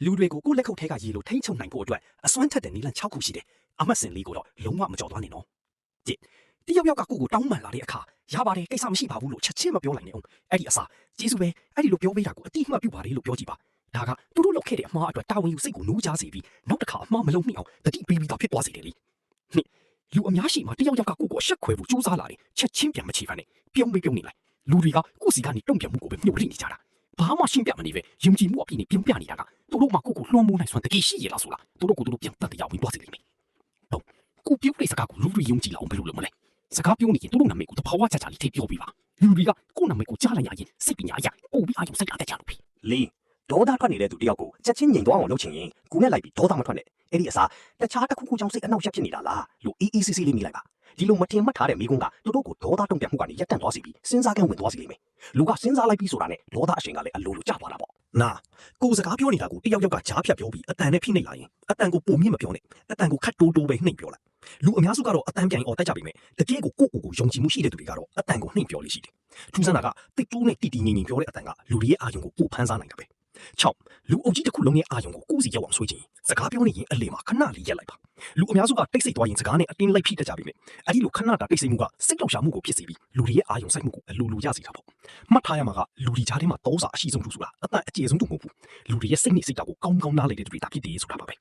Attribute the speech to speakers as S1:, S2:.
S1: လူတွေကိုကိုယ့်လက်ခုပ်ထဲကရေလိုထိမ့်ချုံနိုင်ဖို့အတွက်အစွမ်းထက်တဲ့နည်းလမ်း6ခုရှိတယ်အမှတ်စဉ်လေးကိုတော့လုံးဝမကြော်သွားနဲ့နော်ကြည့်တယောက်ကကိုကိုတောင်းပန်လာတဲ့အခါရပါတယ်ကိစ္စမရှိပါဘူးလို့ချက်ချင်းမပြောနိုင်နဲ့အောင်အဲ့ဒီအစားကျေးဇူးပဲအဲ့ဒီလိုပြောပေးတာကိုအတိအမှတ်ပြုပါတယ်လို့ပြောကြည့်ပါဒါကသူတို့လုပ်ခဲ့တဲ့အမှားအတွက်တာဝန်ယူစိတ်ကိုနိုးကြားစေပြီးနောက်တစ်ခါအမှားမလုပ်မိအောင်တတိပေးပြီးတော့ဖြစ်သွားစေတယ်လေလူအများရှိမှတယောက်ကကိုကိုအဆက်ခွဲဖို့စူးစမ်းလာတယ်ချက်ချင်းပြန်မချေဖန်နဲ့ပြုံးပေးနေလိုက်လူတွေကကိုစီကနေတုံ့ပြန်မှုကိုပဲညှို့လိနေကြတာဘာမှရှင်းပြမနေပဲယုံကြည်မှုအပြည့်နဲ့ပြုံးပြနေတာကသူတို့မှကိုကိုလွှမ်းမိုးနိုင်စွမ်းတကယ်ရှိရလားဆိုလားသူတို့ပြန်တတ်တရားဝင်သွားစေလိမ့်မယ်ဟုတ်ကိုပြုံးတဲ့စကားကိုလူတွေယုံကြည်လာအောင်ဘယ်လိုလုပ်မလဲစကားပြောနေရင်သူတို့နာမည်ကိုတဘာဝချာချာလေးထိပြောပြပါလူတွေကကိုနာမည်ကိုကြားလိုက်ရရင်စိတ်ပညာအရပို့ပြီးအားရုံစိုက်လာတတ်ကြလို့ပြီ
S2: လေဒေါသထွက်နေတဲ့သူတယောက်ကိုချက်ချင်းငြိမ်သွားအောင်လုပ်ချင်ရင်ကိုနဲ့လိုက်ပြီးဒေါသမထွက်နဲ့အဲ့ဒီအစားတခြားတစ်ခုခုကြောင့်စိတ်အနှောက်အယှက်ဖြစ်နေတာလားလို့အေးအေးဆေးဆေးလေးမိလိုက်ပါဒီလိုမထင်မှတ်ထားတဲ့မိကုန်းကသူတို့ကိုဒေါသတုံ့ပြန်မှုကနေရပ်တန့်သွားစီပြီးစဉ်းစားကန်းဝင်သွားစီလိမ့်မယ်လူကစဉ်းစားလိုက်ပြီးဆိုတာနဲ့ဒေါသအရှင်ကလည်းအလိုလိုကျသွားတာပေါ့နာကိုစကားပြောနေတာကိုတယောက်ကကြားဖြတ်ပြောပြီးအတန်နဲ့ဖိနှိပ်လာရင်အတန်ကိုပုံမြင့်မပြောနဲ့အတန်ကိုခတ်တိုးတိုးပဲနှိပ်ပြောလိုက်လူအများစုကတော့အတန်ပြန်အော်တက်ကြပြီမဲ့တကယ်ကိုကိုယုံကြည်မှုရှိတဲ့သူတွေကတော့အတန်ကိုနှိပ်ပြောလို့ရှိတယ်ထူးဆန်းတာကတိတ်တိုးနဲ့တီတီငိမ့်ငိမ့်ပြောတဲ့အတန်ကလူတွေရဲ့အာရုံကိုပိုဖမ်းစားနိုင်တာပဲ6လူအုပ်ကြီးတစ်ခုလုံးရဲ့အာရုံကိုကိုယ်စီရောက်အောင်ဆွေးချင်စကားပြောနေရင်အလေမှာခဏလေးရက်လိုက်ပါလူအများစုကတိတ်ဆိတ်သွားရင်စကားနဲ့အတင်းလိုက်ဖိတတ်ကြပြီမဲ့အဲ့ဒီလိုခဏတာတိတ်ဆိတ်မှုကစိတ်လောက်ရှာမှုကိုဖြစ်စေပြီးလူတွေရဲ့အာရုံစိုက်မှုကိုအလိုလိုရစေတာပေါ့မှတ်ထားရမှာကလူတွေကြားထဲမှာတောစာအရှိဆုံးသူဆိုတာအတန်အကျယ်ဆုံးသူမဟုတ်ဘူးလူတွေရဲ့စိတ်နဲ့စိတ်ဓာတ်ကိုကောင်းကောင်းနားလည်တဲ့သူတွေဒါဖြစ်တယ်ဆိုတာပါပဲ